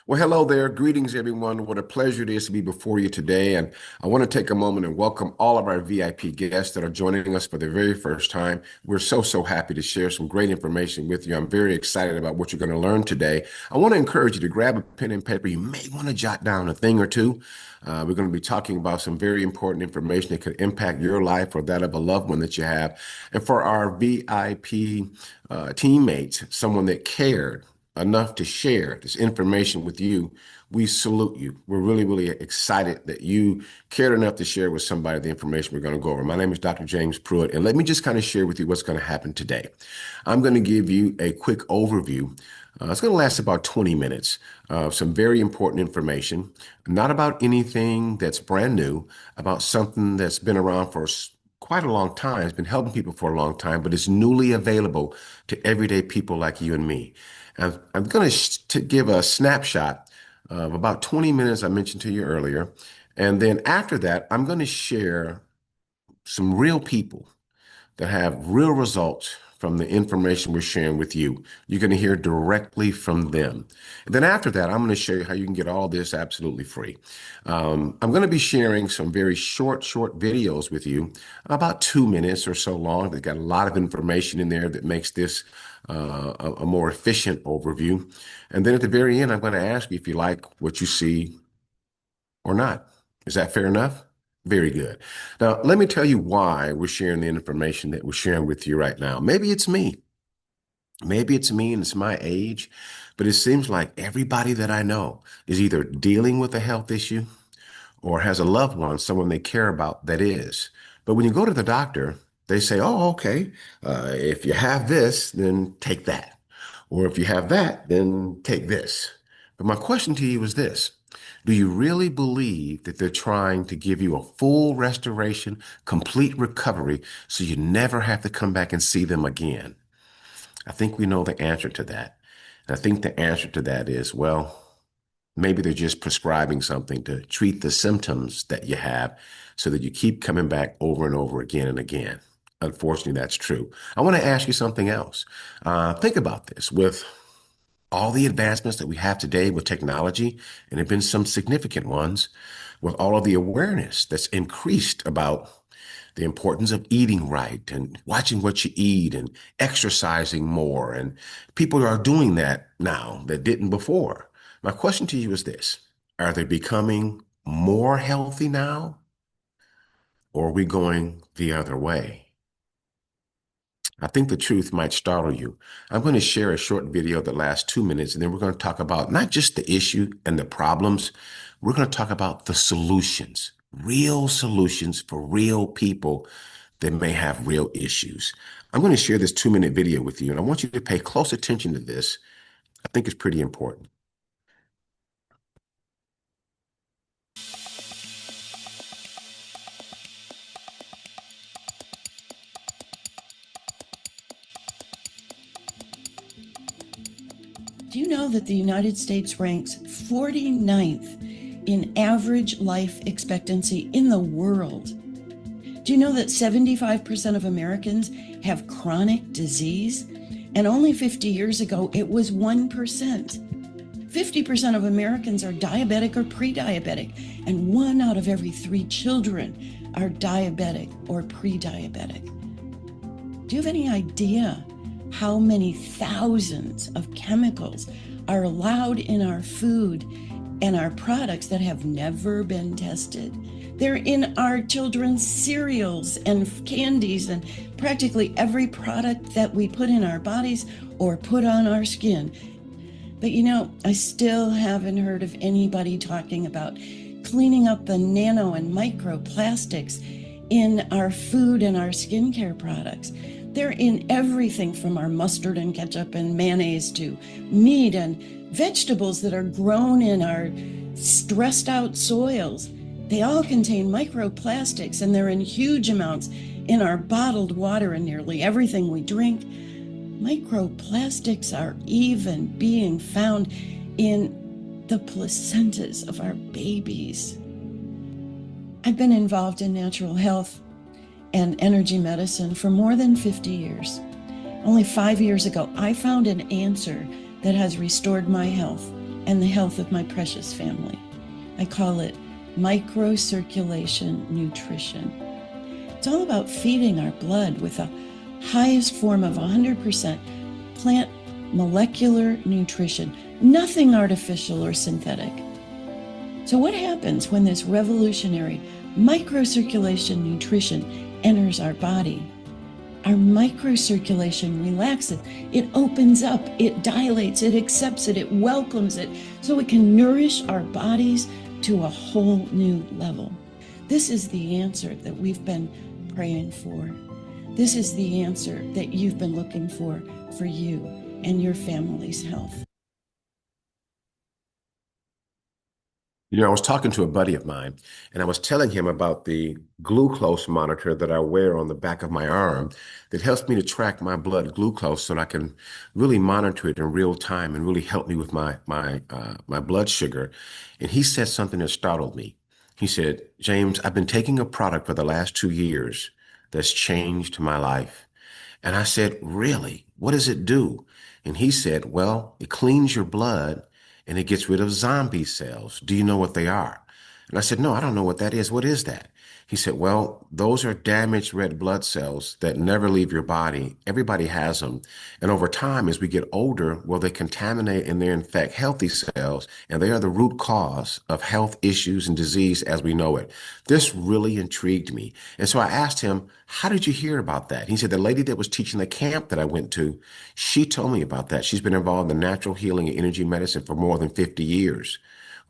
Well, hello there. Greetings, everyone. What a pleasure it is to be before you today. And I want to take a moment and welcome all of our VIP guests that are joining us for the very first time. We're so happy to share some great information with you. I'm very excited about what you're going to learn today. I want to encourage you to grab a pen and paper. You may want to jot down a thing or two. We're going to be talking about some very important information that could impact your life or that of a loved one that you have. And for our VIP teammates, someone that cared enough to share this information with you, we salute you. We're really excited that you cared enough to share with somebody the information we're going to go over. My name is Dr. James Pruitt, and let me just kind of share with you what's going to happen today. I'm going to give you a quick overview. It's going to last about 20 minutes of some very important information, not about anything that's brand new, about something that's been around for quite a long time. It's been helping people for a long time, but it's newly available to everyday people like you and me. I'm going to give a snapshot of about 20 minutes I mentioned to you earlier. And then after that, I'm going to share some real people that have real results from the information we're sharing with you. You're going to hear directly from them. And then after that, I'm going to show you how you can get all this absolutely free. I'm going to be sharing some very short videos with you, about 2 minutes or so long. They've got a lot of information in there that makes this a more efficient overview. And then at the very end, I'm going to ask you if you like what you see or not. Is that fair enough? Very good. Now, let me tell you why we're sharing the information that we're sharing with you right now. Maybe it's me. Maybe it's me and it's my age, but it seems like everybody that I know is either dealing with a health issue or has a loved one, someone they care about that is. But when you go to the doctor, they say, oh, okay, if you have this, then take that. Or if you have that, then take this. But my question to you is this. Do you really believe that they're trying to give you a full restoration, complete recovery, so you never have to come back and see them again? I think we know the answer to that. And I think the answer to that is, well, maybe they're just prescribing something to treat the symptoms that you have so that you keep coming back over and over again and again. Unfortunately, that's true. I want to ask you something else. Think about this. With all the advancements that we have today with technology, and there have been some significant ones, with all of the awareness that's increased about the importance of eating right and watching what you eat and exercising more. And people are doing that now that didn't before. My question to you is this. Are they becoming more healthy now, or are we going the other way? I think the truth might startle you. I'm going to share a short video that lasts 2 minutes, and then we're going to talk about not just the issue and the problems. We're going to talk about the solutions, real solutions for real people that may have real issues. I'm going to share this 2 minute video with you, and I want you to pay close attention to this. I think it's pretty important. Do you know that the United States ranks 49th in average life expectancy in the world? Do you know that 75% of Americans have chronic disease? And only 50 years ago, it was 1%. 50% of Americans are diabetic or pre-diabetic, and 1 out of every 3 children are diabetic or pre-diabetic. Do you have any idea how many thousands of chemicals are allowed in our food and our products that have never been tested? They're in our children's cereals and candies and practically every product that we put in our bodies or put on our skin. But you know, I still haven't heard of anybody talking about cleaning up the nano and microplastics in our food and our skincare products. They're in everything from our mustard and ketchup and mayonnaise to meat and vegetables that are grown in our stressed out soils. They all contain microplastics, and they're in huge amounts in our bottled water and nearly everything we drink. Microplastics are even being found in the placentas of our babies. I've been involved in natural health and energy medicine for more than 50 years. Only 5 years ago, I found an answer that has restored my health and the health of my precious family. I call it microcirculation nutrition. It's all about feeding our blood with the highest form of 100% plant molecular nutrition, nothing artificial or synthetic. So, what happens when this revolutionary microcirculation nutrition enters our body? Our microcirculation relaxes, it opens up, it dilates, it accepts it, it welcomes it, so it can nourish our bodies to a whole new level. This is the answer that we've been praying for. This is the answer that you've been looking for you and your family's health. I was talking to a buddy of mine, and I was telling him about the glucose monitor that I wear on the back of my arm that helps me to track my blood glucose so that I can really monitor it in real time and really help me with my blood sugar. And he said something that startled me. He said, "James, I've been taking a product for the last 2 years that's changed my life." And I said, "Really? What does it do?" And he said, "Well, it cleans your blood and it gets rid of zombie cells. Do you know what they are?" And I said, "No, I don't know what that is. What is that?" He said, "Well, those are damaged red blood cells that never leave your body. Everybody has them. And over time, as we get older, well, they contaminate and they infect healthy cells, and they are the root cause of health issues and disease as we know it." This really intrigued me. And so I asked him, "How did you hear about that?" He said, "The lady that was teaching the camp that I went to, she told me about that. She's been involved in natural healing and energy medicine for more than 50 years.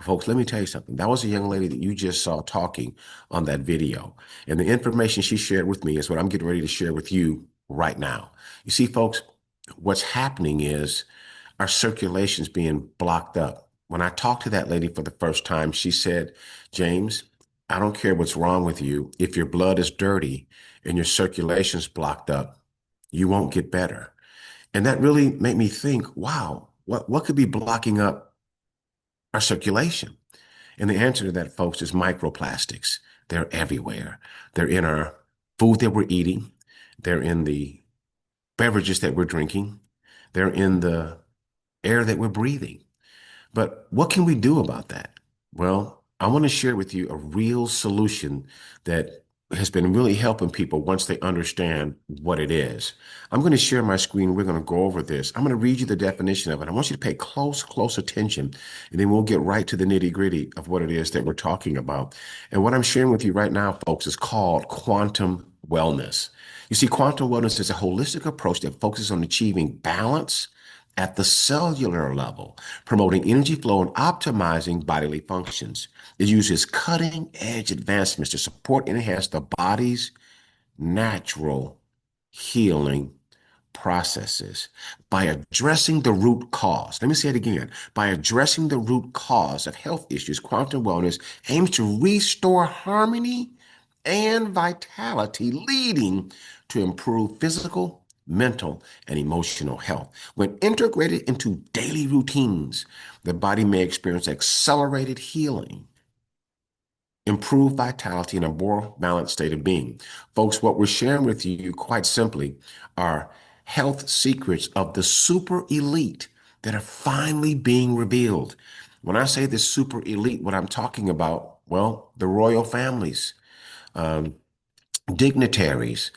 Folks, let me tell you something. That was a young lady that you just saw talking on that video. And the information she shared with me is what I'm getting ready to share with you right now. You see, folks, what's happening is our circulation's being blocked up. When I talked to that lady for the first time, she said, "James, I don't care what's wrong with you. If your blood is dirty and your circulation's blocked up, you won't get better." And that really made me think, wow, what could be blocking up our circulation? And the answer to that, folks, is microplastics. They're everywhere. They're in our food that we're eating. They're in the beverages that we're drinking. They're in the air that we're breathing. But what can we do about that? Well, I want to share with you a real solution that has been really helping people once they understand what it is. I'm going to share my screen. We're going to go over this. I'm going to read you the definition of it. I want you to pay close attention, and then we'll get right to the nitty-gritty of what it is that we're talking about. And what I'm sharing with you right now, folks, is called quantum wellness. You see, quantum wellness is a holistic approach that focuses on achieving balance at the cellular level, promoting energy flow and optimizing bodily functions. It uses cutting edge advancements to support and enhance the body's natural healing processes by addressing the root cause. Let me say it again. By addressing the root cause of health issues, quantum wellness aims to restore harmony and vitality, leading to improved physical, mental, and emotional health. When integrated into daily routines, the body may experience accelerated healing, improved vitality, and a more balanced state of being. Folks, what we're sharing with you quite simply are health secrets of the super elite that are finally being revealed. When I say the super elite, what I'm talking about, well, the royal families, um, dignitaries,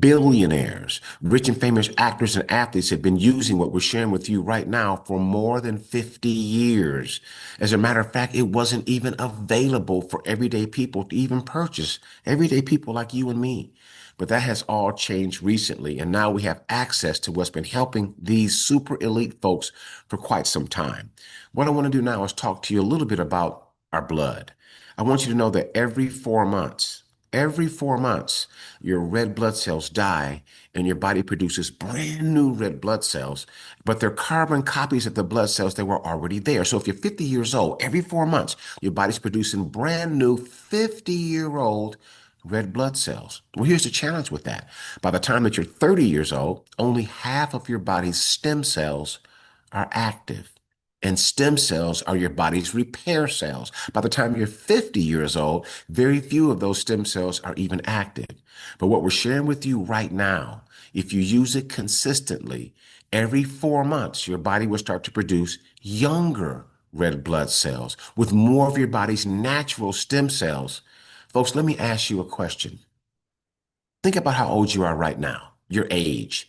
billionaires, rich and famous actors and athletes have been using what we're sharing with you right now for more than 50 years. As a matter of fact, it wasn't even available for everyday people to even purchase, everyday people like you and me. But that has all changed recently, and now we have access to what's been helping these super elite folks for quite some time. What I want to do now is talk to you a little bit about our blood. I want you to know that every 4 months, your red blood cells die and your body produces brand new red blood cells, but they're carbon copies of the blood cells that were already there. So if you're 50 years old, every 4 months, your body's producing brand new 50-year-old red blood cells. Well, here's the challenge with that. By the time that you're 30 years old, only half of your body's stem cells are active. And stem cells are your body's repair cells. By the time you're 50 years old, very few of those stem cells are even active. But what we're sharing with you right now, if you use it consistently, every 4 months, your body will start to produce younger red blood cells, with more of your body's natural stem cells. Folks, let me ask you a question. Think about how old you are right now, your age.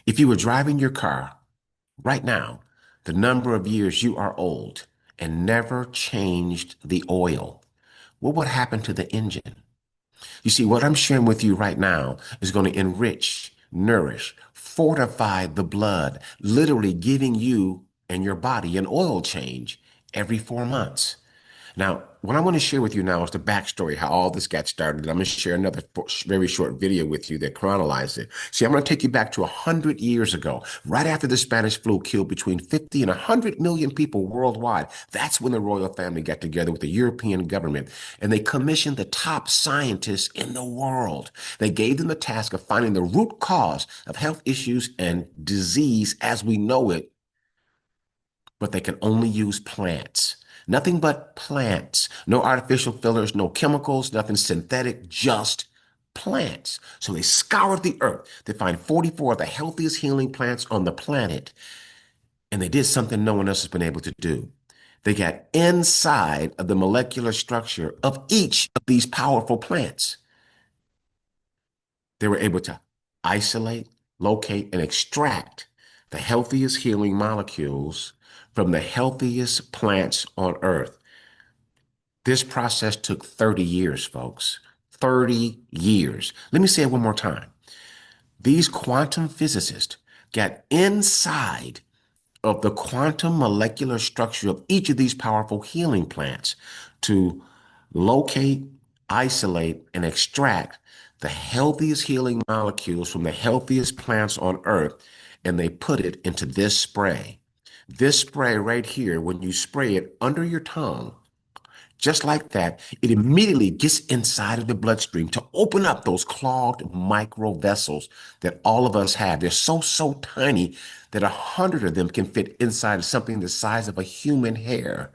If you were driving your car right now, the number of years you are old and never changed the oil, what would happen to the engine? You see, what I'm sharing with you right now is going to enrich, nourish, fortify the blood, literally giving you and your body an oil change every 4 months. Now, what I want to share with you now is the backstory, how all this got started. I'm going to share another very short video with you that chronicles it. See, I'm going to take you back to 100 years ago, right after the Spanish flu killed between 50 and 100 million people worldwide. That's when the royal family got together with the European government, and they commissioned the top scientists in the world. They gave them the task of finding the root cause of health issues and disease as we know it, but they can only use plants. Nothing but plants. No artificial fillers, no chemicals, nothing synthetic, just plants. So they scoured the earth to find 44 of the healthiest healing plants on the planet. And they did something no one else has been able to do. They got inside of the molecular structure of each of these powerful plants. They were able to isolate, locate, and extract the healthiest healing molecules from the healthiest plants on earth. This process took 30 years, folks. 30 years. Let me say it one more time. These quantum physicists got inside of the quantum molecular structure of each of these powerful healing plants to locate, isolate, and extract the healthiest healing molecules from the healthiest plants on earth, and they put it into this spray. This spray right here, when you spray it under your tongue, just like that, it immediately gets inside of the bloodstream to open up those clogged micro vessels that all of us have. They're so tiny that 100 of them can fit inside of something the size of a human hair.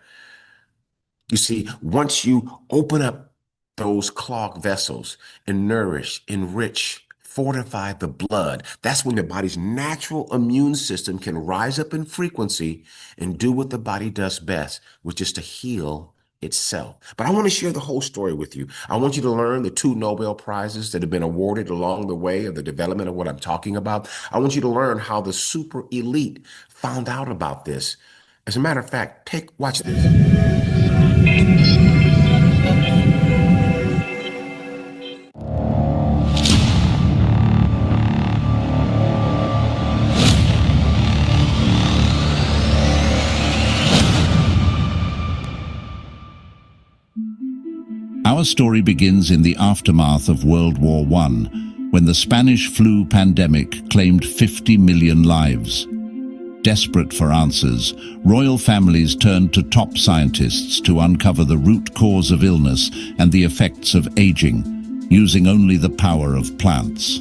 You see, once you open up those clogged vessels and nourish, enrich, fortify the blood, that's when the body's natural immune system can rise up in frequency and do what the body does best, which is to heal itself. But I want to share the whole story with you. I want you to learn the 2 Nobel Prizes that have been awarded along the way of the development of what I'm talking about. I want you to learn how the super elite found out about this. As a matter of fact, watch this. Our story begins in the aftermath of World War I, when the Spanish flu pandemic claimed 50 million lives. Desperate for answers, royal families turned to top scientists to uncover the root cause of illness and the effects of aging, using only the power of plants.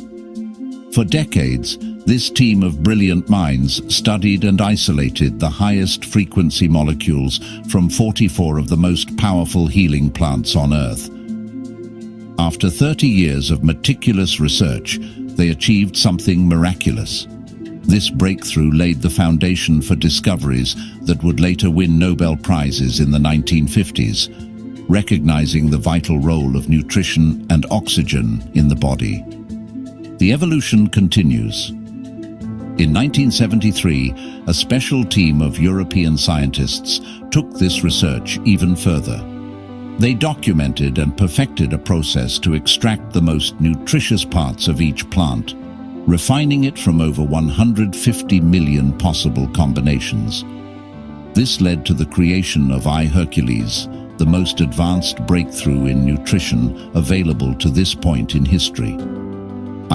For decades, this team of brilliant minds studied and isolated the highest frequency molecules from 44 of the most powerful healing plants on Earth. After 30 years of meticulous research, they achieved something miraculous. This breakthrough laid the foundation for discoveries that would later win Nobel Prizes in the 1950s, recognizing the vital role of nutrition and oxygen in the body. The evolution continues. In 1973, a special team of European scientists took this research even further. They documented and perfected a process to extract the most nutritious parts of each plant, refining it from over 150 million possible combinations. This led to the creation of Hercules, the most advanced breakthrough in nutrition available to this point in history.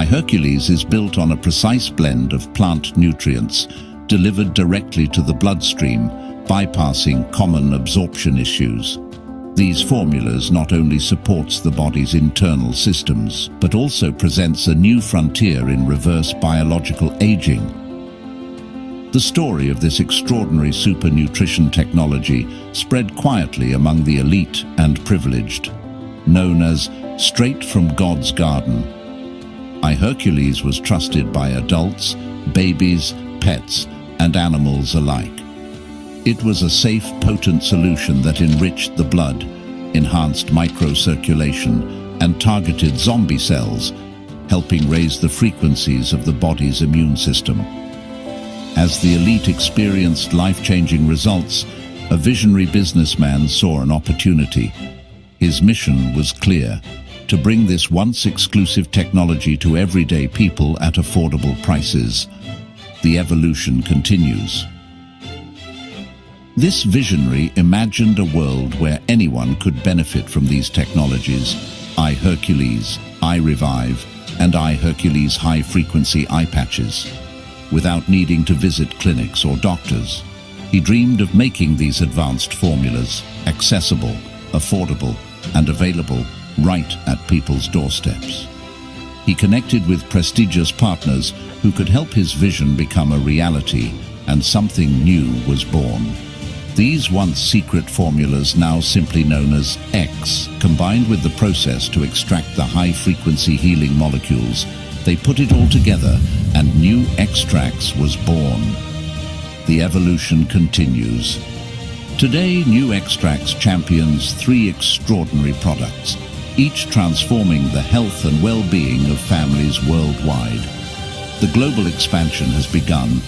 Hercules is built on a precise blend of plant nutrients delivered directly to the bloodstream, bypassing common absorption issues. These formulas not only supports the body's internal systems, but also presents a new frontier in reverse biological aging. The story of this extraordinary super nutrition technology spread quietly among the elite and privileged. Known as straight from God's garden, Hercules was trusted by adults, babies, pets, and animals alike. It was a safe, potent solution that enriched the blood, enhanced microcirculation, and targeted zombie cells, helping raise the frequencies of the body's immune system. As the elite experienced life-changing results, a visionary businessman saw an opportunity. His mission was clear: to bring this once exclusive technology to everyday people at affordable prices. The evolution continues. This visionary imagined a world where anyone could benefit from these technologies: Hercules, Revive, and Hercules high-frequency eye patches. Without needing to visit clinics or doctors, he dreamed of making these advanced formulas accessible, affordable, and available right at people's doorsteps. He connected with prestigious partners who could help his vision become a reality, and something new was born. These once secret formulas, now simply known as X, combined with the process to extract the high-frequency healing molecules, they put it all together and new extracts was born. The evolution continues. Today, New Extracts champions 3 extraordinary products, each transforming the health and well-being of families worldwide. The global expansion has begun.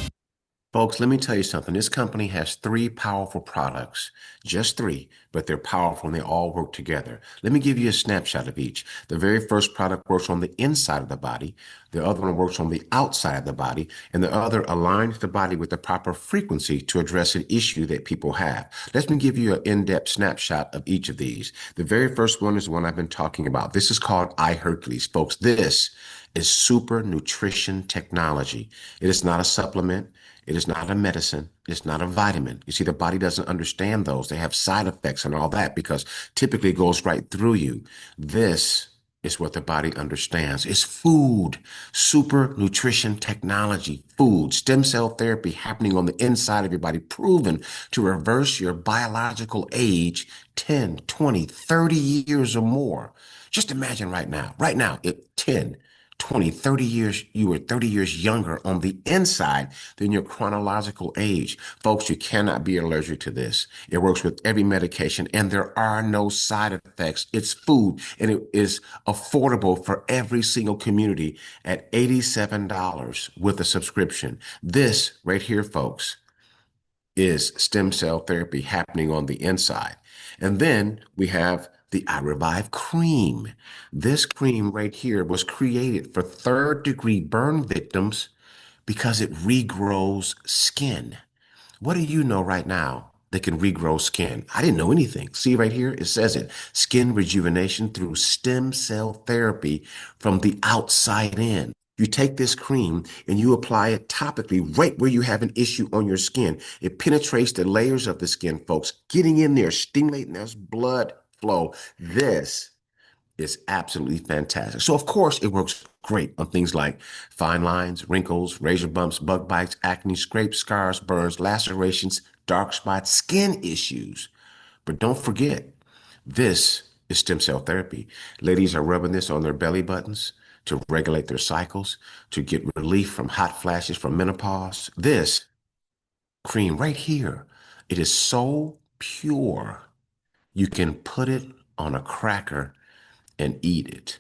Folks, let me tell you something. This company has 3 powerful products, just 3, but they're powerful and they all work together. Let me give you a snapshot of each. The very first product works on the inside of the body. The other one works on the outside of the body, and the other aligns the body with the proper frequency to address an issue that people have. Let me give you an in-depth snapshot of each of these. The very first one is the one I've been talking about. This is called Hercules. Folks, this is super nutrition technology. It is not a supplement. It is not a medicine. It's not a vitamin. You see, the body doesn't understand those. They have side effects and all that because typically it goes right through you. This is what the body understands. It's food, super nutrition technology, food, stem cell therapy happening on the inside of your body, proven to reverse your biological age 10, 20, 30 years or more. Just imagine right now, at 10, 20, 30 years, you were 30 years younger on the inside than your chronological age. Folks, you cannot be allergic to this. It works with every medication and there are no side effects. It's food and it is affordable for every single community at $87 with a subscription. This right here, folks, is stem cell therapy happening on the inside. And then we have the iRevive cream. This cream right here was created for 3rd-degree burn victims because it regrows skin. What do you know right now that can regrow skin? I didn't know anything. See right here, it says it. Skin rejuvenation through stem cell therapy from the outside in. You take this cream and you apply it topically right where you have an issue on your skin. It penetrates the layers of the skin, folks, getting in there, stimulating this blood flow. This is absolutely fantastic. So, of course, it works great on things like fine lines, wrinkles, razor bumps, bug bites, acne, scrapes, scars, burns, lacerations, dark spots, skin issues. But don't forget, this is stem cell therapy. Ladies are rubbing this on their belly buttons to regulate their cycles, to get relief from hot flashes from menopause. This cream right here, it is so pure. You can put it on a cracker and eat it.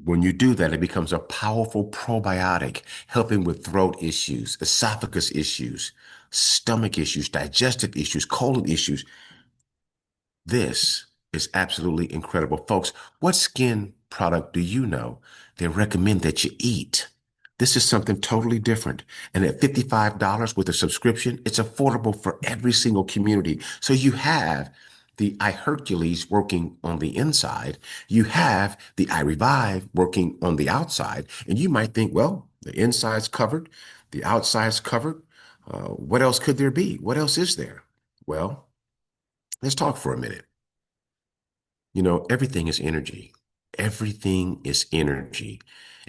When you do that, it becomes a powerful probiotic, helping with throat issues, esophagus issues, stomach issues, digestive issues, colon issues. This is absolutely incredible. Folks, what skin product do you know they recommend that you eat? This is something totally different. And at $55 with a subscription, it's affordable for every single community. So you have the iHercules working on the inside. You have the iRevive working on the outside. And you might think, well, the inside's covered, the outside's covered. What else could there be? What else is there? Well, let's talk for a minute. You know, everything is energy. Everything is energy.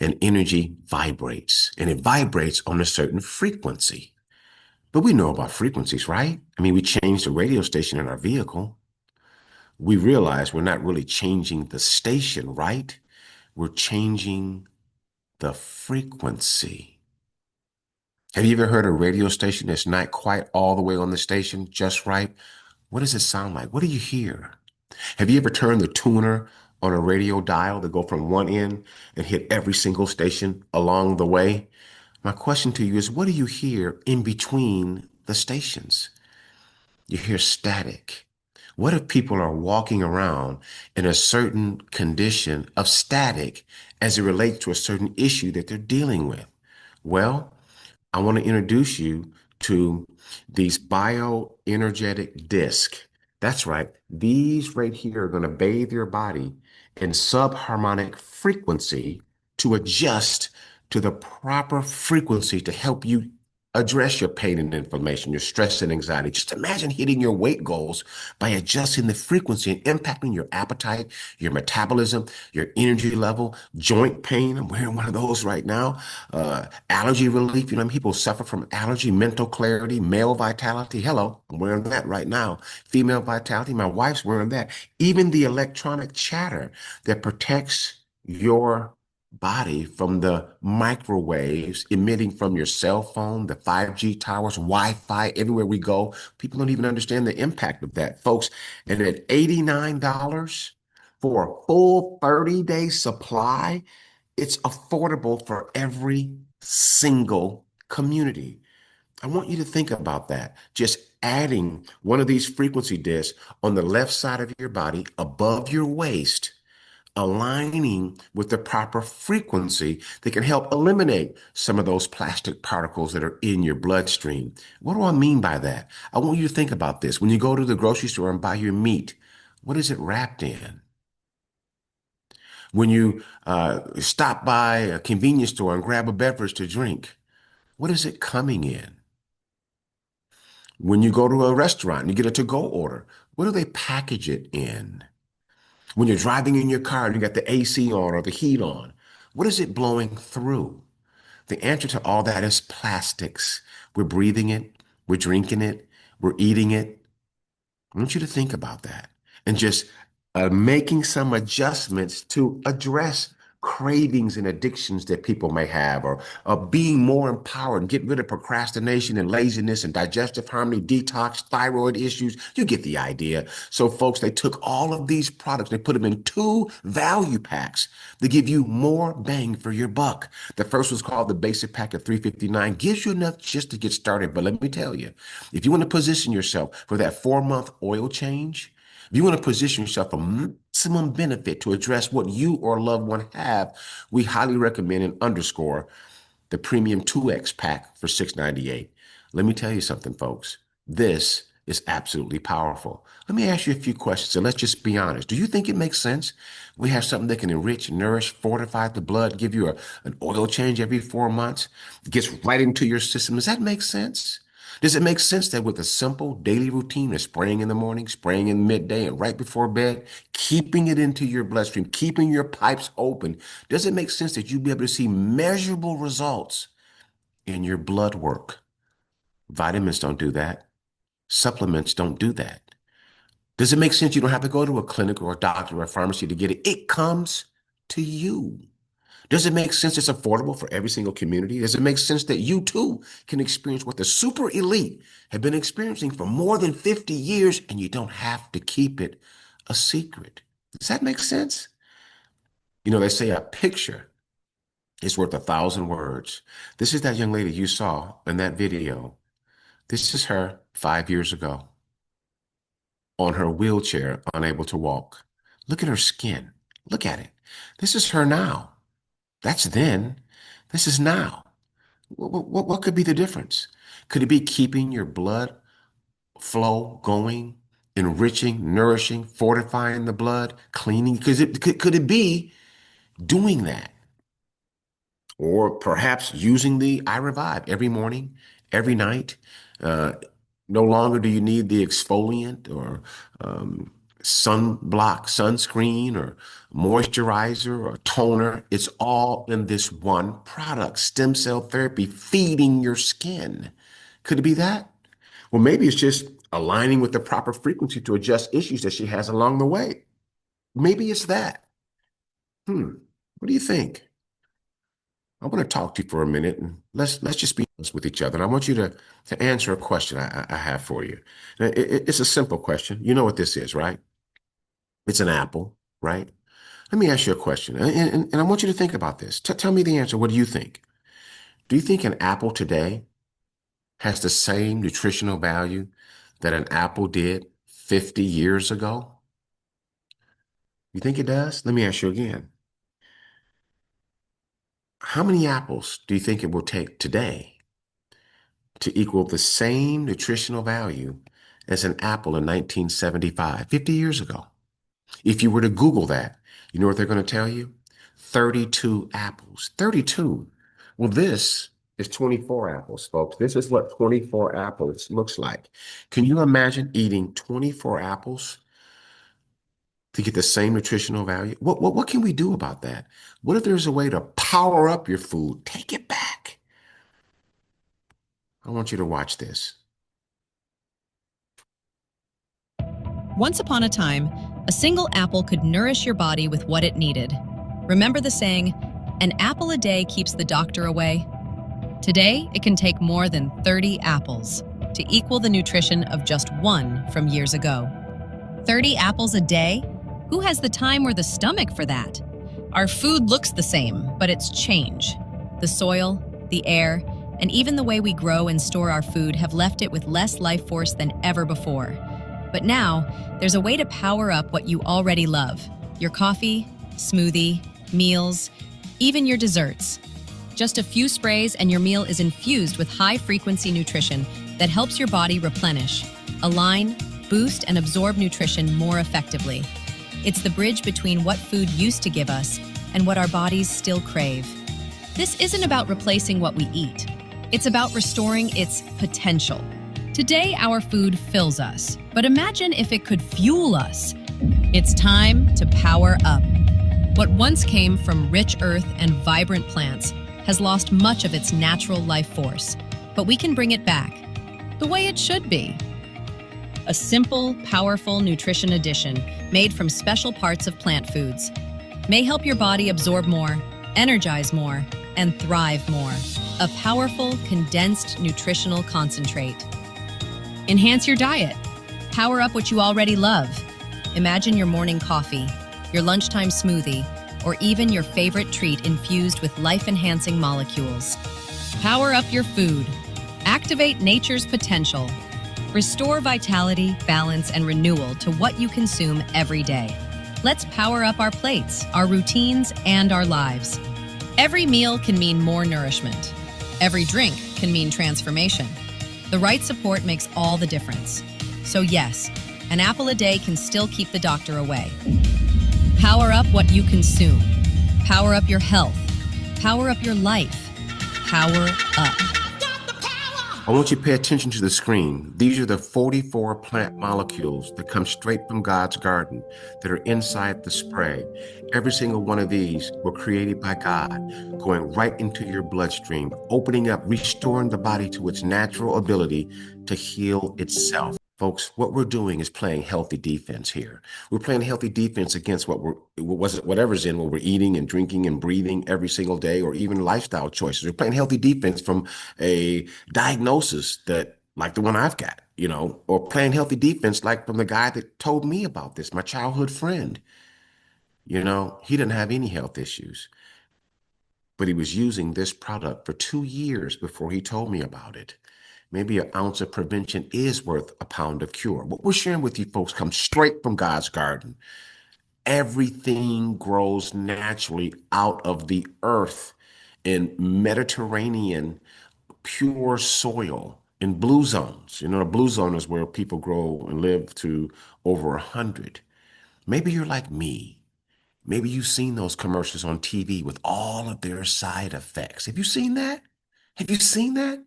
And energy vibrates. And it vibrates on a certain frequency. But we know about frequencies, right? I mean, we change the radio station in our vehicle. We realize we're not really changing the station, right? We're changing the frequency. Have you ever heard a radio station that's not quite all the way on the station, just right? What does it sound like? What do you hear? Have you ever turned the tuner on a radio dial to go from one end and hit every single station along the way? My question to you is, what do you hear in between the stations? You hear static. What if people are walking around in a certain condition of static as it relates to a certain issue that they're dealing with? Well, I want to introduce you to these bioenergetic discs. That's right. These right here are going to bathe your body in subharmonic frequency to adjust to the proper frequency to help you address your pain and inflammation, your stress and anxiety. Just imagine hitting your weight goals by adjusting the frequency and impacting your appetite, your metabolism, your energy level, joint pain. I'm wearing one of those right now. Allergy relief. You know, people suffer from allergy, mental clarity, male vitality. Hello, I'm wearing that right now. Female vitality. My wife's wearing that. Even the electronic chatter that protects your body from the microwaves emitting from your cell phone, the 5G towers, Wi-Fi, everywhere we go. People don't even understand the impact of that, folks. And at $89 for a full 30-day supply, it's affordable for every single community. I want you to think about that. Just adding one of these frequency discs on the left side of your body above your waist, aligning with the proper frequency that can help eliminate some of those plastic particles that are in your bloodstream. What do I mean by that? I want you to think about this. When you go to the grocery store and buy your meat, what is it wrapped in? When you stop by a convenience store and grab a beverage to drink, what is it coming in? When you go to a restaurant and you get a to-go order, what do they package it in? When you're driving in your car and you got the AC on or the heat on, what is it blowing through? The answer to all that is plastics. We're breathing it, we're drinking it, we're eating it. I want you to think about that and just making some adjustments to address cravings and addictions that people may have, or being more empowered and get rid of procrastination and laziness and digestive harmony, detox, thyroid issues. You get the idea. So, folks, they took all of these products, they put them in two value packs to give you more bang for your buck. The first was called the basic pack of 359, gives you enough just to get started. But let me tell you, if you want to position yourself for that 4-month oil change, if you want to position yourself for maximum benefit to address what you or a loved one have, we highly recommend and underscore the premium 2X pack for $698. Let me tell you something, folks. This is absolutely powerful. Let me ask you a few questions, and let's just be honest. Do you think it makes sense? We have something that can enrich, nourish, fortify the blood, give you an oil change every 4 months. It gets right into your system. Does that make sense? Does it make sense that with a simple daily routine of spraying in the morning, spraying in midday, and right before bed, keeping it into your bloodstream, keeping your pipes open, does it make sense that you'll be able to see measurable results in your blood work? Vitamins don't do that. Supplements don't do that. Does it make sense you don't have to go to a clinic or a doctor or a pharmacy to get it? It comes to you. Does it make sense it's affordable for every single community? Does it make sense that you too can experience what the super elite have been experiencing for more than 50 years and you don't have to keep it a secret? Does that make sense? You know, they say a picture is worth 1,000 words. This is that young lady you saw in that video. This is her 5 years ago on her wheelchair, unable to walk. Look at her skin. Look at it. This is her now. That's then. This is now. What could be the difference? Could it be keeping your blood flow going, enriching, nourishing, fortifying the blood, cleaning? Because could it be doing that? Or perhaps using the I Revive every morning, every night. Uh, no longer do you need the exfoliant or sunblock, sunscreen, or moisturizer or toner. It's all in this one product, stem cell therapy, feeding your skin. Could it be that? Well, maybe it's just aligning with the proper frequency to adjust issues that she has along the way. Maybe it's that. What do you think? I want to talk to you for a minute and let's just be honest with each other. And I want you to answer a question I have for you. Now, it's a simple question. You know what this is, right? It's an apple, right? Let me ask you a question, and I want you to think about this. Tell me the answer. What do you think? Do you think an apple today has the same nutritional value that an apple did 50 years ago? You think it does? Let me ask you again. How many apples do you think it will take today to equal the same nutritional value as an apple in 1975, 50 years ago? If you were to Google that, you know what they're going to tell you? 32 apples. 32. Well, this is 24 apples, folks. This is what 24 apples looks like. Can you imagine eating 24 apples to get the same nutritional value? What can we do about that? What if there's a way to power up your food? Take it back. I want you to watch this. Once upon a time, a single apple could nourish your body with what it needed. Remember the saying, an apple a day keeps the doctor away? Today, it can take more than 30 apples to equal the nutrition of just one from years ago. 30 apples a day? Who has the time or the stomach for that? Our food looks the same, but it's change. The soil, the air, and even the way we grow and store our food have left it with less life force than ever before. But now, there's a way to power up what you already love. Your coffee, smoothie, meals, even your desserts. Just a few sprays and your meal is infused with high-frequency nutrition that helps your body replenish, align, boost, and absorb nutrition more effectively. It's the bridge between what food used to give us and what our bodies still crave. This isn't about replacing what we eat. It's about restoring its potential. Today, our food fills us, but imagine if it could fuel us. It's time to power up. What once came from rich earth and vibrant plants has lost much of its natural life force, but we can bring it back the way it should be. A simple, powerful nutrition addition made from special parts of plant foods may help your body absorb more, energize more, and thrive more. A powerful, condensed nutritional concentrate. Enhance your diet. Power up what you already love. Imagine your morning coffee, your lunchtime smoothie, or even your favorite treat infused with life-enhancing molecules. Power up your food. Activate nature's potential. Restore vitality, balance, and renewal to what you consume every day. Let's power up our plates, our routines, and our lives. Every meal can mean more nourishment. Every drink can mean transformation. The right support makes all the difference. So yes, an apple a day can still keep the doctor away. Power up what you consume. Power up your health. Power up your life. Power up. I want you to pay attention to the screen. These are the 44 plant molecules that come straight from God's garden that are inside the spray. Every single one of these were created by God, going right into your bloodstream, opening up, restoring the body to its natural ability to heal itself. Folks, what we're doing is playing healthy defense here. We're playing healthy defense against whatever's in what we're eating and drinking and breathing every single day, or even lifestyle choices. We're playing healthy defense from a diagnosis that, like the one I've got, or playing healthy defense like from the guy that told me about this, my childhood friend. He didn't have any health issues, but he was using this product for 2 years before he told me about it. Maybe an ounce of prevention is worth a pound of cure. What we're sharing with you folks comes straight from God's garden. Everything grows naturally out of the earth in Mediterranean pure soil in blue zones. A blue zone is where people grow and live to over 100. Maybe you're like me. Maybe you've seen those commercials on TV with all of their side effects. Have you seen that? Have you seen that?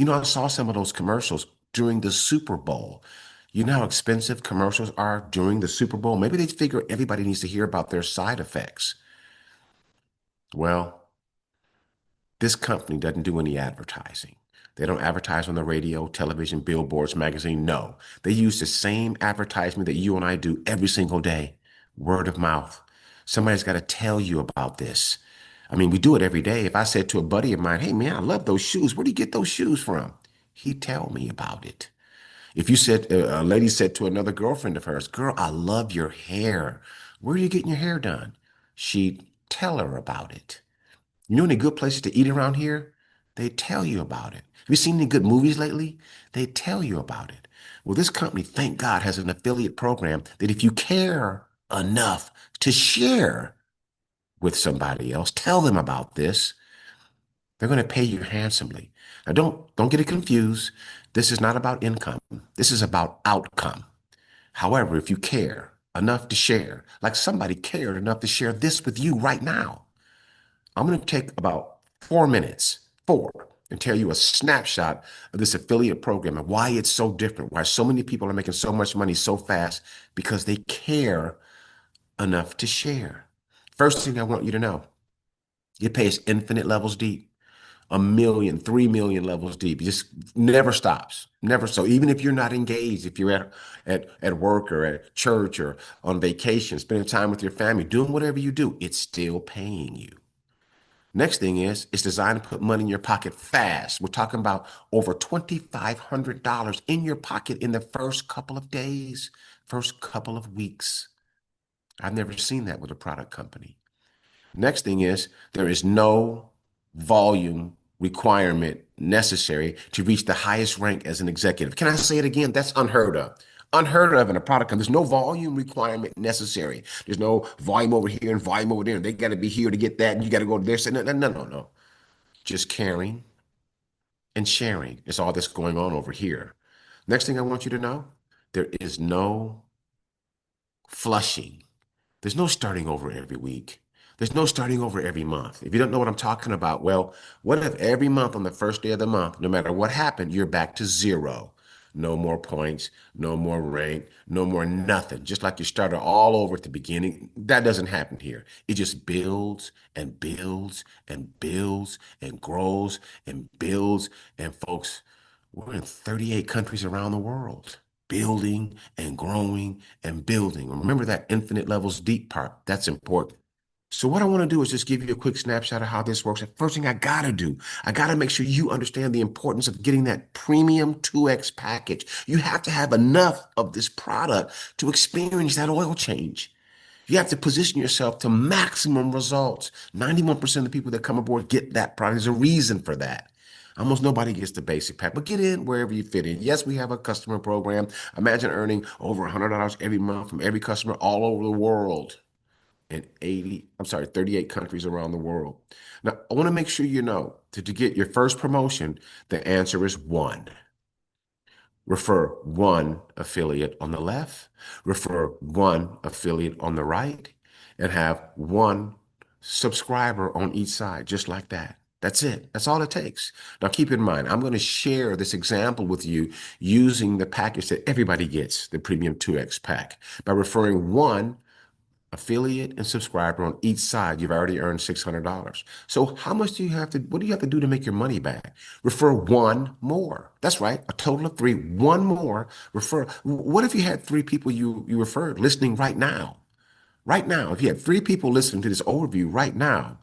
I saw some of those commercials during the Super Bowl. You know how expensive commercials are during the Super Bowl? Maybe they figure everybody needs to hear about their side effects. Well, this company doesn't do any advertising. They don't advertise on the radio, television, billboards, magazine. No, they use the same advertisement that you and I do every single day. Word of mouth. Somebody's got to tell you about this. I mean, we do it every day. If I said to a buddy of mine, hey man, I love those shoes. Where do you get those shoes from? He'd tell me about it. If you said, a lady said to another girlfriend of hers, girl, I love your hair. Where are you getting your hair done? She'd tell her about it. You know any good places to eat around here? They tell you about it. Have you seen any good movies lately? They tell you about it. Well, this company, thank God, has an affiliate program that if you care enough to share with somebody else, tell them about this, they're going to pay you handsomely. Now, don't get it confused. This is not about income. This is about outcome. However, if you care enough to share, like somebody cared enough to share this with you right now, I'm going to take about 4 minutes, and tell you a snapshot of this affiliate program and why it's so different, why so many people are making so much money so fast, because they care enough to share. First thing I want you to know, it pays infinite levels deep. 1 million, 3 million levels deep. It just never stops. Never. So even if you're not engaged, if you're at work or at church or on vacation, spending time with your family, doing whatever you do, it's still paying you. Next thing is, it's designed to put money in your pocket fast. We're talking about over $2,500 in your pocket in the first couple of days, first couple of weeks. I've never seen that with a product company. Next thing is, there is no volume requirement necessary to reach the highest rank as an executive. Can I say it again? That's unheard of. Unheard of in a product company. There's no volume requirement necessary. There's no volume over here and volume over there. They got to be here to get that, and you got to go to there. So no, no, no, no, no. Just caring and sharing is all that's going on over here. Next thing I want you to know, there is no flushing. There's no starting over every week. There's no starting over every month. If you don't know what I'm talking about, well, what if every month on the first day of the month, no matter what happened, you're back to zero? No more points, no more rank, no more nothing. Just like you started all over at the beginning. That doesn't happen here. It just builds and builds and builds and grows and builds. And folks, we're in 38 countries around the world, building and growing and building. Remember that infinite levels deep part. That's important. So what I want to do is just give you a quick snapshot of how this works. The first thing I got to do, I got to make sure you understand the importance of getting that premium 2X package. You have to have enough of this product to experience that oil change. You have to position yourself to maximum results. 91% of the people that come aboard get that product. There's a reason for that. Almost nobody gets the basic pack, but get in wherever you fit in. Yes, we have a customer program. Imagine earning over $100 every month from every customer all over the world in 38 countries around the world. Now, I want to make sure you know to get your first promotion, the answer is one. Refer one affiliate on the left, refer one affiliate on the right, and have one subscriber on each side, just like that. That's it. That's all it takes. Now, keep in mind, I'm going to share this example with you using the package that everybody gets, the Premium 2X pack, by referring one affiliate and subscriber on each side. You've already earned $600. So how much do you have to, what do you have to do to make your money back? Refer one more. That's right. A total of three, one more refer. What if you had three people you referred listening right now? Right now, if you had three people listening to this overview right now,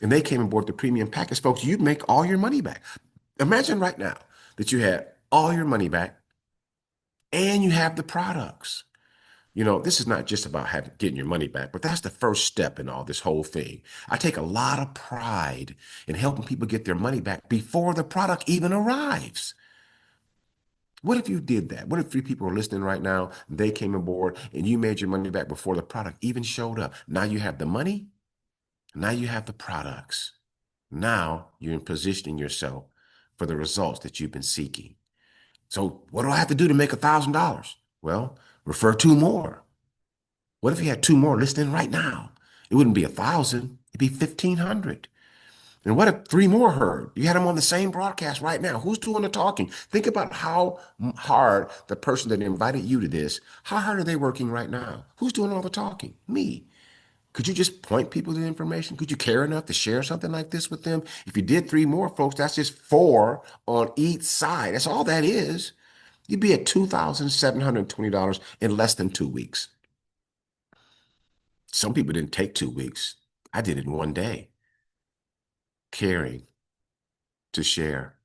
and they came aboard the premium package, folks, you'd make all your money back. Imagine right now that you had all your money back and you have the products. You know, this is not just about getting your money back, but that's the first step in all this whole thing. I take a lot of pride in helping people get their money back before the product even arrives. What if you did that? What if three people are listening right now, they came aboard, and you made your money back before the product even showed up? Now you have the money, now you have the products. Now you're in positioning yourself for the results that you've been seeking. So what do I have to do to make $1,000? Well, refer two more. What if you had two more listening right now? It wouldn't be 1,000, it'd be 1,500. And what if three more heard? You had them on the same broadcast right now. Who's doing the talking? Think about how hard the person that invited you to this, how hard are they working right now? Who's doing all the talking? Me. Could you just point people to the information? Could you care enough to share something like this with them? If you did three more, folks, that's just four on each side. That's all that is. You'd be at $2,720 in less than 2 weeks. Some people didn't take 2 weeks. I did it in one day. caring to share.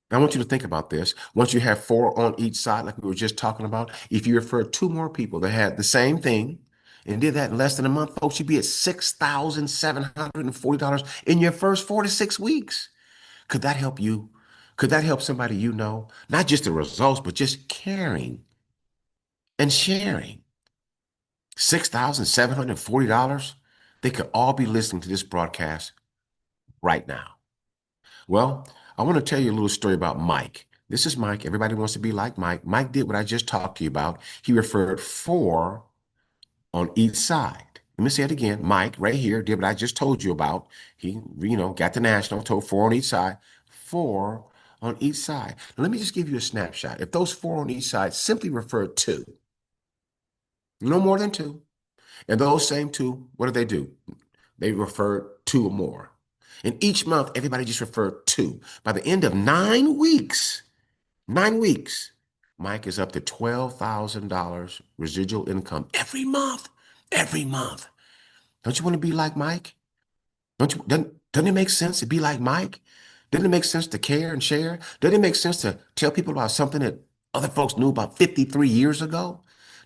Now, I want you to think about this. Once you have four on each side, like we were just talking about, if you refer two more people that had the same thing and did that in less than a month, folks, you'd be at $6,740 in your first 4 to 6 weeks. Could that help you? Could that help somebody you know? Not just the results, but just caring and sharing. $6,740. They could all be listening to this broadcast right now. Well, I want to tell you a little story about Mike. This is Mike. Everybody wants to be like Mike. Mike did what I just talked to you about. He referred four on each side. Let me say it again. Mike, right here, did what I just told you about. He, got the national, told four on each side, four on each side. Now, let me just give you a snapshot. If those four on each side simply refer two, no more than two, and those same two, what do? They refer two or more. And each month, everybody just referred two. By the end of 9 weeks, 9 weeks, Mike is up to $12,000 residual income every month. Every month. Don't you want to be like Mike? Doesn't it make sense to be like Mike? Doesn't it make sense to care and share? Doesn't it make sense to tell people about something that other folks knew about 53 years ago?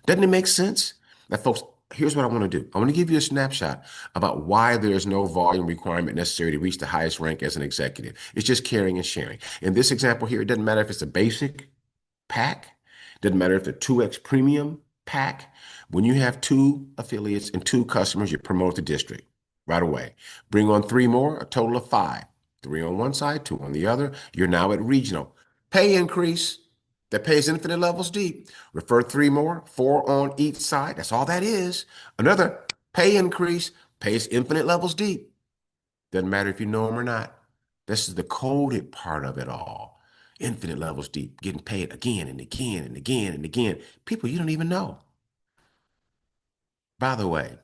Doesn't it make sense? Now, folks, here's what I want to do. I want to give you a snapshot about why there is no volume requirement necessary to reach the highest rank as an executive. It's just caring and sharing. In this example here, it doesn't matter if it's a basic pack, doesn't matter if the 2X premium pack. When you have two affiliates and two customers, you promote the district right away. Bring on three more, a total of five. Three on one side, two on the other. You're now at regional. Pay increase that pays infinite levels deep. Refer three more, four on each side. That's all that is. Another pay increase pays infinite levels deep. Doesn't matter if you know them or not. This is the coded part of it all. Infinite levels deep, getting paid again and again and again and again. People you don't even know. By the way,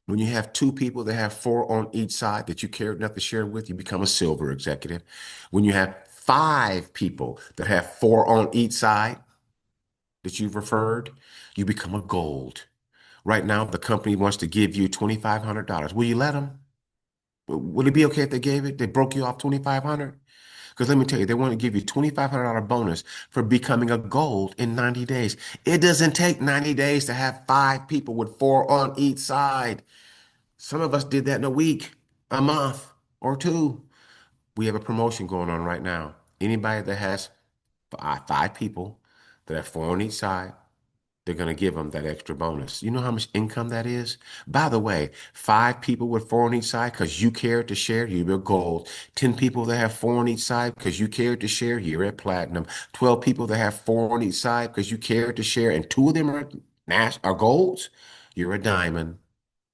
when you have two people that have four on each side that you care enough to share with, you become a silver executive. When you have five people that have four on each side that you've referred, you become a gold. Right now, the company wants to give you $2,500. Will you let them? Would it be okay if they gave it? They broke you off 2,500? Because let me tell you, they want to give you $2,500 bonus for becoming a gold in 90 days. It doesn't take 90 days to have five people with four on each side. Some of us did that in a week, a month, or two. We have a promotion going on right now. Anybody that has five people that have four on each side, they're going to give them that extra bonus. You know how much income that is? By the way, five people with four on each side because you care to share, you're gold. 10 people that have four on each side because you care to share, you're at platinum. 12 people that have four on each side because you care to share, and two of them are golds, you're a diamond.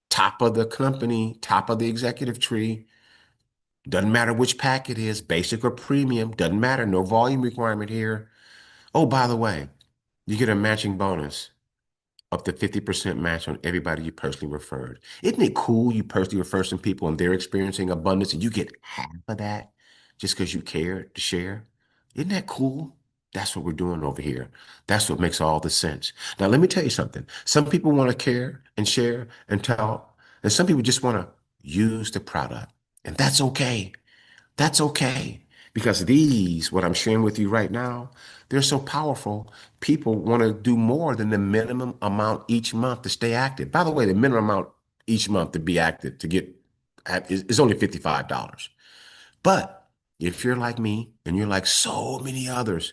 Top of the company, top of the executive tree. Doesn't matter which pack it is, basic or premium, doesn't matter. No volume requirement here. Oh, by the way, you get a matching bonus up to 50% match on everybody you personally referred. Isn't it cool you personally refer some people and they're experiencing abundance and you get half of that just because you care to share? Isn't that cool? That's what we're doing over here. That's what makes all the sense. Now, let me tell you something. Some people want to care and share and talk, and some people just want to use the product. And that's okay. That's okay. Because these, what I'm sharing with you right now, they're so powerful. People want to do more than the minimum amount each month to stay active. By the way, the minimum amount each month to be active to get is only $55. But if you're like me and you're like so many others,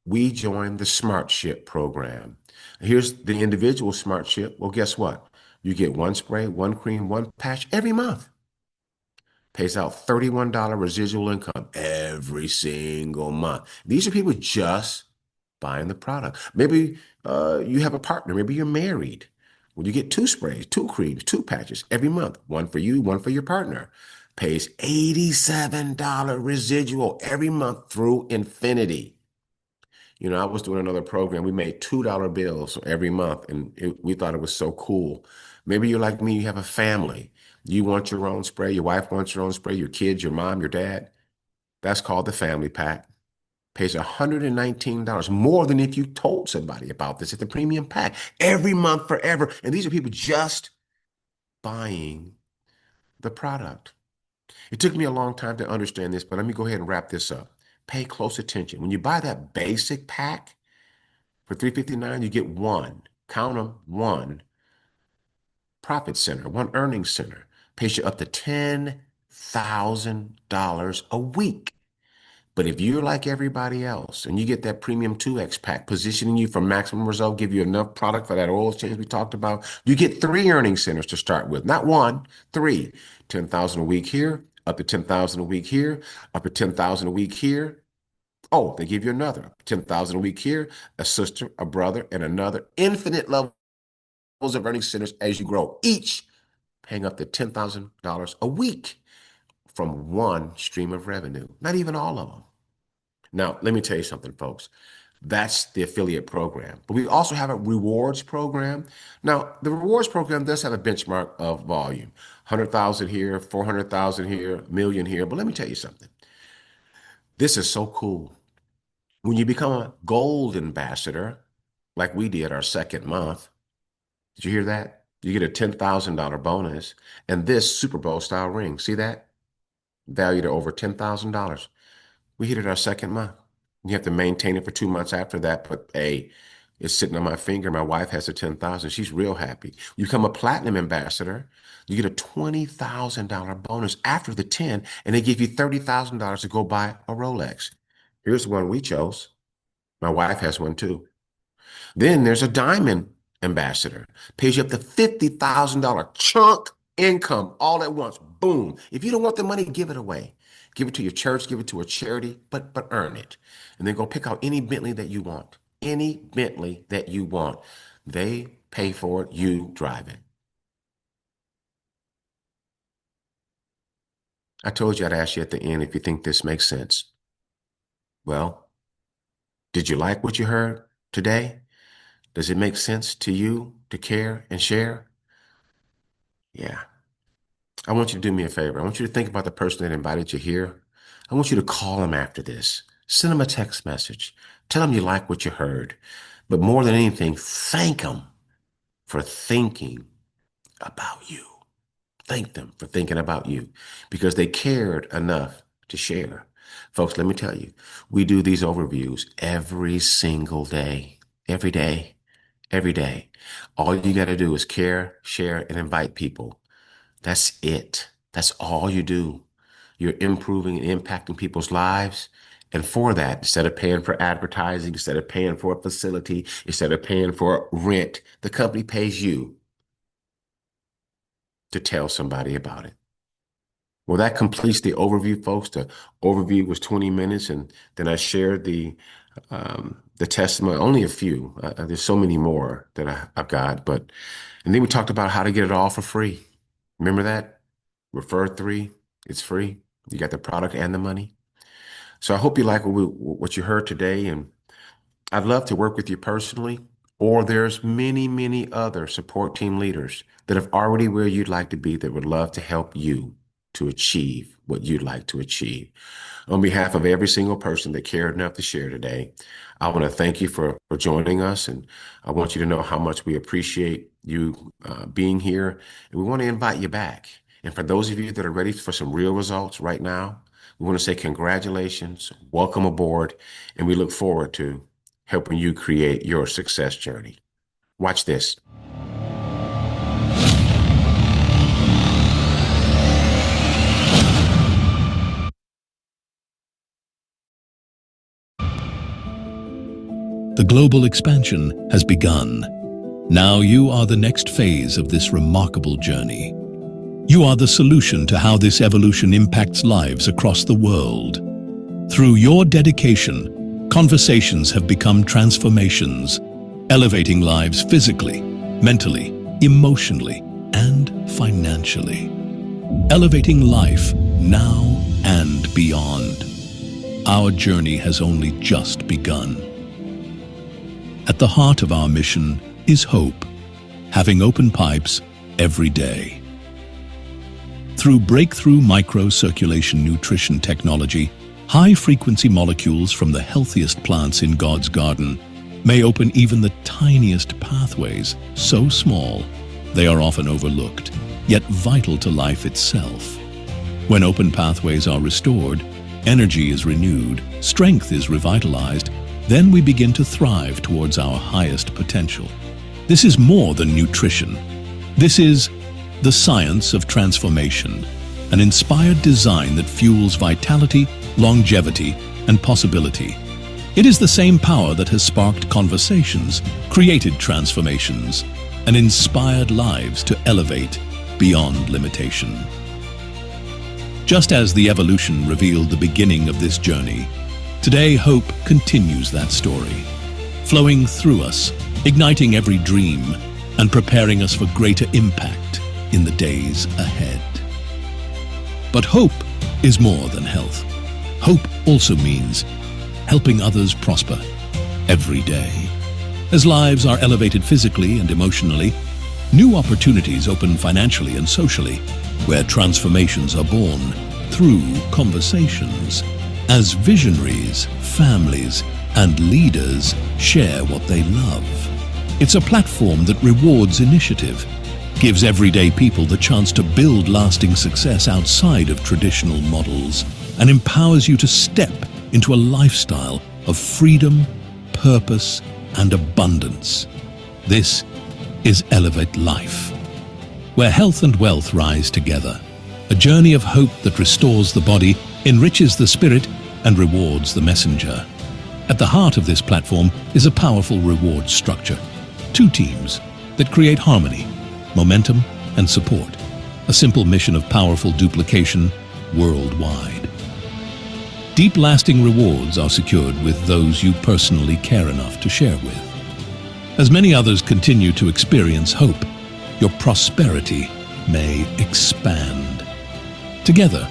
we joined the Smart Ship program. Here's the individual Smart Ship. Well, guess what? You get one spray, one cream, one patch every month. Pays out $31 residual income every single month. These are people just buying the product. Maybe you have a partner. Maybe you're married. Well, you get two sprays, two creams, two patches every month. One for you, one for your partner. Pays $87 residual every month through infinity. I was doing another program. We made $2 bills every month, and we thought it was so cool. Maybe you're like me, you have a family. You want your own spray, your wife wants your own spray, your kids, your mom, your dad. That's called the family pack. Pays $119, more than if you told somebody about this at the premium pack every month forever. And these are people just buying the product. It took me a long time to understand this, but let me go ahead and wrap this up. Pay close attention. When you buy that basic pack for $359, you get one, count them, one profit center, one earning center. Pays you up to $10,000 a week. But if you're like everybody else and you get that premium 2X pack, positioning you for maximum result, give you enough product for that oil change we talked about, you get three earning centers to start with, not one, three. 10,000 a week here, up to 10,000 a week here, up to 10,000 a week here. Oh, they give you another 10,000 a week here, a sister, a brother, and another infinite levels of earning centers as you grow, each paying up to $10,000 a week from one stream of revenue, not even all of them. Now, let me tell you something, folks. That's the affiliate program. But we also have a rewards program. Now, the rewards program does have a benchmark of volume. 100,000 here, 400,000 here, a million here. But let me tell you something. This is so cool. When you become a gold ambassador, like we did our second month, did you hear that? You get a $10,000 bonus and this Super Bowl style ring. See that? Valued at over $10,000. We hit it our second month. You have to maintain it for 2 months after that, but hey, it's sitting on my finger. My wife has a 10,000. She's real happy. You become a platinum ambassador, you get a $20,000 bonus after the 10, and they give you $30,000 to go buy a Rolex. Here's the one we chose. My wife has one too. Then there's a diamond ambassador, pays you up to $50,000 chunk income all at once. Boom. If you don't want the money, give it away. Give it to your church, give it to a charity, but earn it. And then go pick out any Bentley that you want. Any Bentley that you want. They pay for it, you drive it. I told you I'd ask you at the end if you think this makes sense. Well, did you like what you heard today? Does it make sense to you to care and share? Yeah. I want you to do me a favor. I want you to think about the person that invited you here. I want you to call them after this. Send them a text message. Tell them you like what you heard. But more than anything, thank them for thinking about you. Thank them for thinking about you because they cared enough to share. Folks, let me tell you, we do these overviews every single day, every day, every day. All you got to do is care, share, and invite people. That's it. That's all you do. You're improving and impacting people's lives. And for that, instead of paying for advertising, instead of paying for a facility, instead of paying for rent, the company pays you to tell somebody about it. Well, that completes the overview, folks. The overview was 20 minutes, and then I shared the testimony, only a few. There's so many more that I've got, and then we talked about how to get it all for free. Remember that? Refer 3, it's free. You got the product and the money. So I hope you like what you heard today, and I'd love to work with you personally, or there's many, many other support team leaders that are already where you'd like to be that would love to help you to achieve what you'd like to achieve. On behalf of every single person that cared enough to share today, I want to thank you for joining us, and I want you to know how much we appreciate you being here, and we want to invite you back. And for those of you that are ready for some real results right now, we want to say congratulations, welcome aboard, and we look forward to helping you create your success journey. Watch this. The global expansion has begun. Now you are the next phase of this remarkable journey. You are the solution to how this evolution impacts lives across the world. Through your dedication, conversations have become transformations, elevating lives physically, mentally, emotionally, and financially. Elevating life now and beyond. Our journey has only just begun. At the heart of our mission is hope, having open pipes every day. Through breakthrough microcirculation nutrition technology, high-frequency molecules from the healthiest plants in God's garden may open even the tiniest pathways, so small they are often overlooked, yet vital to life itself. When open pathways are restored, energy is renewed, strength is revitalized, then we begin to thrive towards our highest potential. This is more than nutrition. This is the science of transformation, an inspired design that fuels vitality, longevity, and possibility. It is the same power that has sparked conversations, created transformations, and inspired lives to elevate beyond limitation. Just as the evolution revealed the beginning of this journey, today hope continues that story, flowing through us, igniting every dream, and preparing us for greater impact in the days ahead. But hope is more than health. Hope also means helping others prosper every day. As lives are elevated physically and emotionally, new opportunities open financially and socially, where transformations are born through conversations. As visionaries, families, and leaders share what they love. It's a platform that rewards initiative, gives everyday people the chance to build lasting success outside of traditional models, and empowers you to step into a lifestyle of freedom, purpose, and abundance. This is Elevate Life, where health and wealth rise together. A journey of hope that restores the body, enriches the spirit, and rewards the messenger. At the heart of this platform is a powerful reward structure. Two teams that create harmony, momentum, and support. A simple mission of powerful duplication worldwide. Deep lasting rewards are secured with those you personally care enough to share with. As many others continue to experience hope, your prosperity may expand. Together,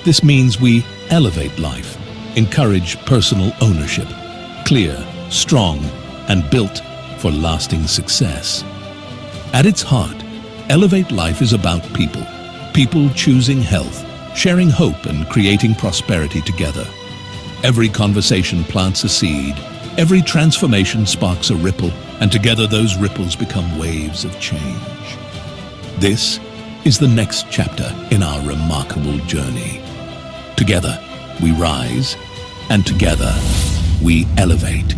this means we elevate life, encourage personal ownership, clear, strong, and built for lasting success. At its heart, Elevate Life is about people. People choosing health, sharing hope, and creating prosperity together. Every conversation plants a seed, every transformation sparks a ripple, and together those ripples become waves of change. This is the next chapter in our remarkable journey. Together, we rise, and together, we elevate.